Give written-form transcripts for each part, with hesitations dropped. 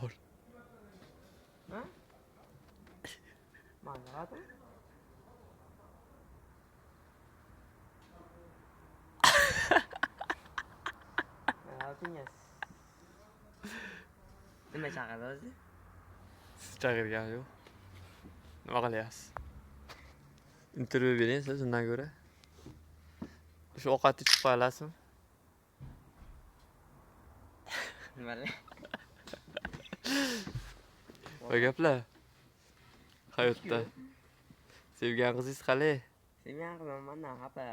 bor. Ha? Manzaratim? Manzaratingiz. Nima chaqirdi o'zi? Siz chaqirgan yo'q. Nima qilyapsiz? Intervyu bering siz undan ko'ra. Shu ovqatni ichib qo'ya olasizmi? Nimalar? Voy gaplar. Hayotda. Sevgan qizingiz qalay? Sevgan qizim mendan xafa.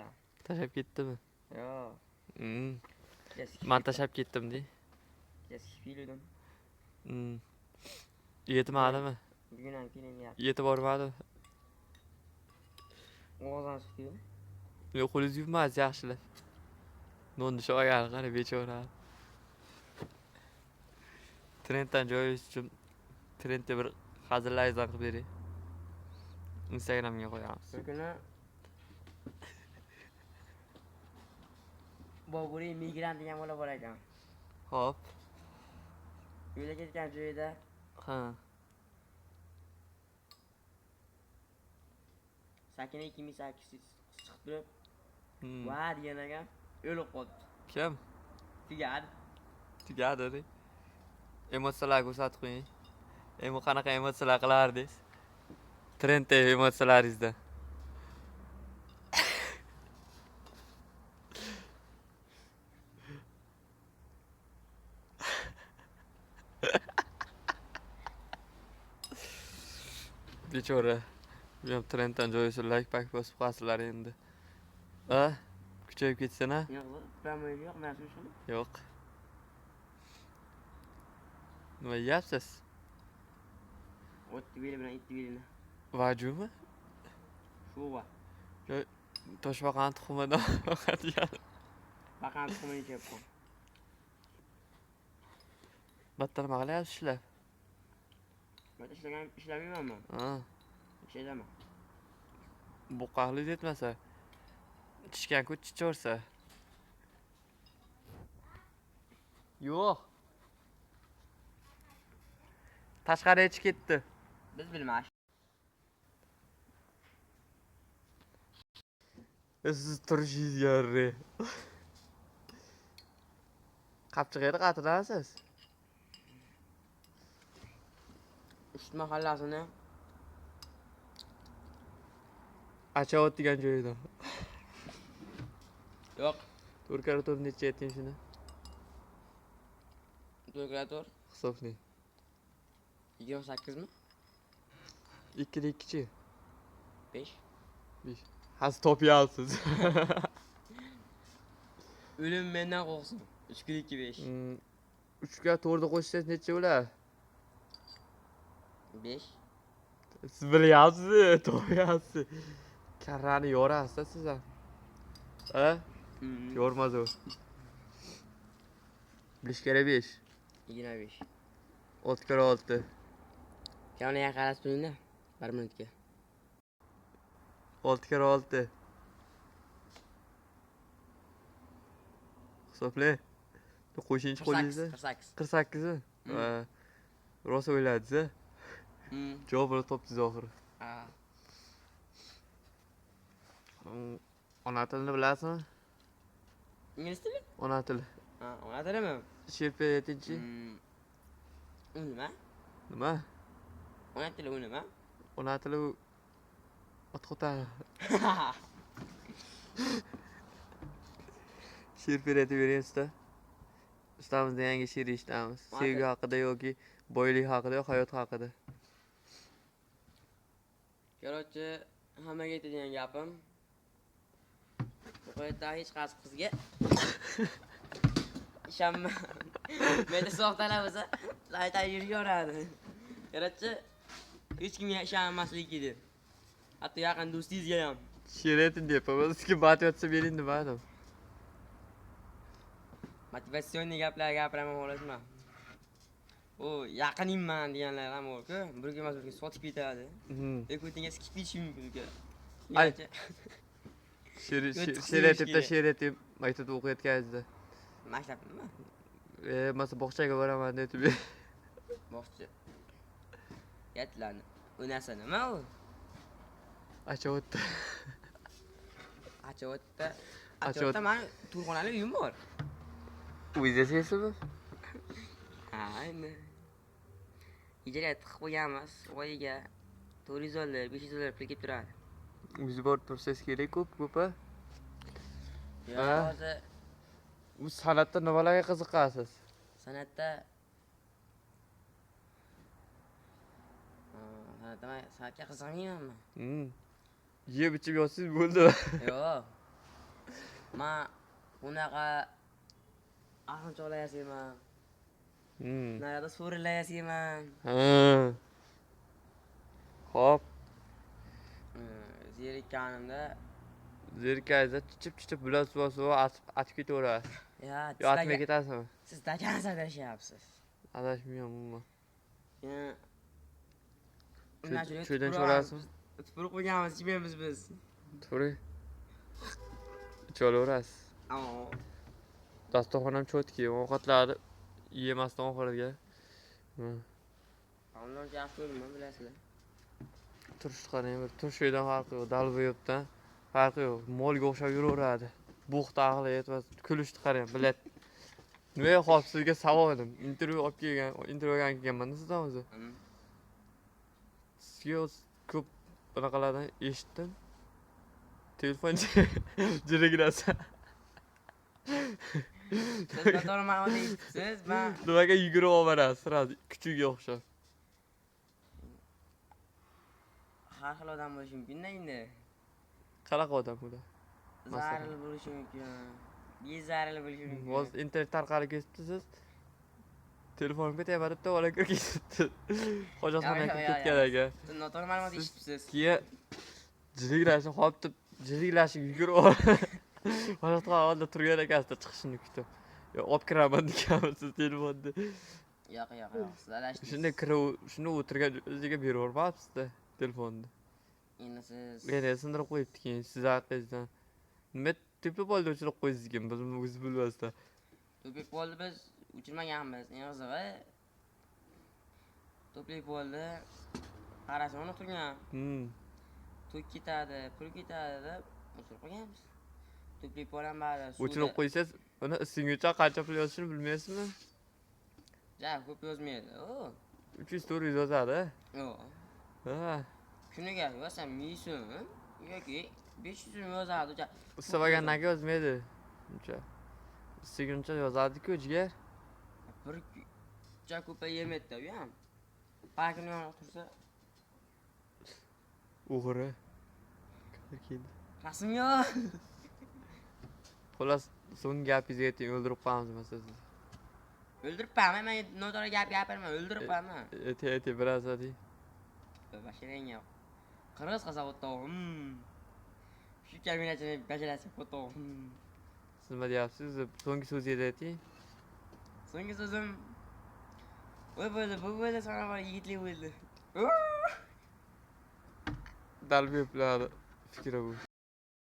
Tashlab ketdimi? Yo'q. Men tashlab ketdim-de. Kesib yurdim. Yetmadimi? Bugun ham kelinyapti. Yetib bormadimi? Og'zini suqdi. Yo'q, qo'lingiz yuvmadingiz yaxshilab. Nonni sho'g'agani qara bechora. Trenddan joyingiz uchun trendda bir hazillayizdan qilib bering. Instagramga qo'yamiz. Bir kuni Boburiy migrant degan bola bor ekan. Xo'p. Yo'lga ketgan joyida Ha. Sakina 2800 chiqib turib, "Va" degan ekan, o'lib qoldi. Kim? Tugadi. Tugadi. Emotsiyalar ko'rsatib qo'ying. Endi qanaqa emotsiyalar qilardingiz? Trendda emotsiyalaringizdan. Bechora. Buyam trenddan joyisi like pak bosib qo'yasizlar endi. Kuchayib ketsin-a? Yo'q, promoy yo'q, mana shuni. Yo'q. Nima yeyapsiz? O'tni beli bilan itni belini. Vajumi? Shuva. Toshbaqani tuxumidan ovqatgan. Baqani tuxumini yeyapman. Battar nima qilyapsiz ishlar? Men ishlamaymanmi? Ha. Ishlamayman. Bu qahli yetmasa. Tishgan ku chichorsa. Yo'q. Tashqariga chiqib ketdi. Biz bilmaymiz. Siz turishingiz yarri. Qapchiqayda qatirasiz. Uch mahallasini Achavot degan joyidan. yo'q. To'rkarator necha ayting shuni? To'rkarator Hisoblang. 28 mi? 2 da 2chi? 5. 5. Haz topyapsiz. O'lim mendan qo'rqsin. 3 ga 2 5. 3 ga 4 qo'shsangiz necha bo'ladi? 5. Siz bilyapsiz, topyapsiz. Karrani yorasiz siz ham. Ha? Yormaz o. Bilish kerak 5. 25. 6 kere 6. Kamera qarab turingda 1 minutga. 6 kere 6. Hisoblang. Qo'shimcha qo'lingizda 48. 48 mi? Ha. Rosa o'yladingiz-a? Javobini topdingiz oxiri. Ha. Ona tilini bilasizmi? Ingliz tili? Ona tili. Ha, ona tilimi? She'rpa aytingchi. U nima? Nima? Ona tili u nima? Ona tili otxota. She'r aytib beringizda. Ustamizda yangi she'r eshitamiz. Sevgi haqida yoki boylik haqida yoki hayot haqida. Короче, hammaga aytadigan gapim. Bu hayotda hech qaysi qizga ishonma. Menda soxtalar bo'lsa, laytay yuraveradi. Короче, hech kimga ishonmaslik edi. Hatto yaqin do'stingizga ham. She'r ayting deyapman. Sizga motivatsiya bering demadim. Motivatsion gaplar gapiraman xolasman. O yaqinimman deganlar ham bor-ku, birga emas birga sotib ketadi. Lekin skip ketishi mumkin uka. She'r aytib maktabda o'qiyotganingizda. Maktabdami? Masa bog'chaga boraman deb. Boqchi. Yatlarni. U narsa nima u? Achovotda. Achovotda. Achovot- Achovotda mani to'rxonali uyim bor. Uyda yashaysizmi? Ha, endi. Ijaraga tiqib qo'yganmiz. Oyiga 400 dollar, 500 dollar pul kelib turadi. Uyingiz borib tursangiz kerak ko'p-a. Yo, Ha? hozir Bu san'atda nimalarga qiziqasiz? san'atda san'atga qiziqmaymanmi? Yeb ichib yotsangiz bo'ldi. Yo'q. Men bunaqa arg'imchoqlar yasayman. Narada so'rilar yasayman. Ha. Xo'p, Zerikkanimda zerikaysiz chichib bilan suv atib ketaverasiz. Yo, atmay ketasizmi? siz dakansiz adashyapsiz. Adashmayman umuman. Cho'ydan cho'rasizmi? Tupurib qo'yganmiz, ichmaymiz biz. Turing. Ichaverasiz. Ammo Dasturxonam cho'tki, ovqatlarni yemasdan oxiriga. Ondan yaxshi ko'rdim, bilasizlar. Turishni qarang, bir turishdan farqi yo'q, dalboyobdan farqi yo'q. Molga o'xshab yuraveradi. Buxta aqli yetmas, kulishni qarang, bilat. Nima hop sizga savol edim. Intervyuga kelganman sizdan o'zi. Sizga ko'p bunaqalardan eshitdim. Telefon jirigrasa. Siz noto'g'ri ma'lumot eshitibsiz, men Nimaga yugurib olvarasiz, sirasi kuchugiga o'xshab. har xil odam bo'lishi mumkin-da endi. Qanaqa odam bular? Zaril bo'lishi mumkin. Bezaril bo'lishi mumkin. Hozir internet tarqalib ketibdi siz. Telefonim ketyapti deb bola kirib ketibdi. Hojatxonaga kirib ketgan ekan. Siz noto'g'ri ma'lumot eshitibsiz. Keyin jiriglashni hop deb jiriglashib yugurib olib hojatxona oldida turgan ekansiz chiqishini kutib. Yo, olib kiraman degansiz telefonni. Yo'q, siz adashdingiz. Shunday kirib, shuni o'tirgan o'ziga berib yubormabsiz-da telefonni. Endi siz Yana sindirib qo'yibdi keyin siz haqingizdan. Nima tepib oldi o'chirib qo'ysiz ekan, biz o'zi bilmasdan. to'plik bo'ldi, biz o'chirmaganmiz. Eng qizig'i to'plik bo'ldi. Qarasam uni turgan. To'y ketadi, pul ketadi deb o'chirib qo'yganmiz. To'plik bo'lan bari O'chirib qo'ysangiz, uni isingizcha qancha pul yozishini bilmaysizmi? Ja, ko'p yozmaydi. 300-400 yozadi. Yo'q. Ha. Kuniga yozsam 1000 so'm yoki 500 so'm yozadi. Istamagandan yozmaydi. Uncha. Istaguncha yozadi-ku, jigar. Bir ko'pa yemaydi-da, u ham. Parkini yonib tursa, O'g'ri. Keldi. rasm yo'q. Xullas, so'nggi gapingizga ayting, o'ldirib qo'yamiz sizni. O'ldiribman, men noto'g'ri gap gapirman, o'ldiribman. Ayting, biroz ayting. Basharang yo'q. Qirg'iz qasabotda. Shu kabinachini bajarasi foto. Siz nima deyapsiz? So'nggi so'zingizni ayting. So'nggi so'zim voy bo'ldi, bu bo'ldi, sana bor yigitlik bo'ldi. Dalbiyoblar fikri bu.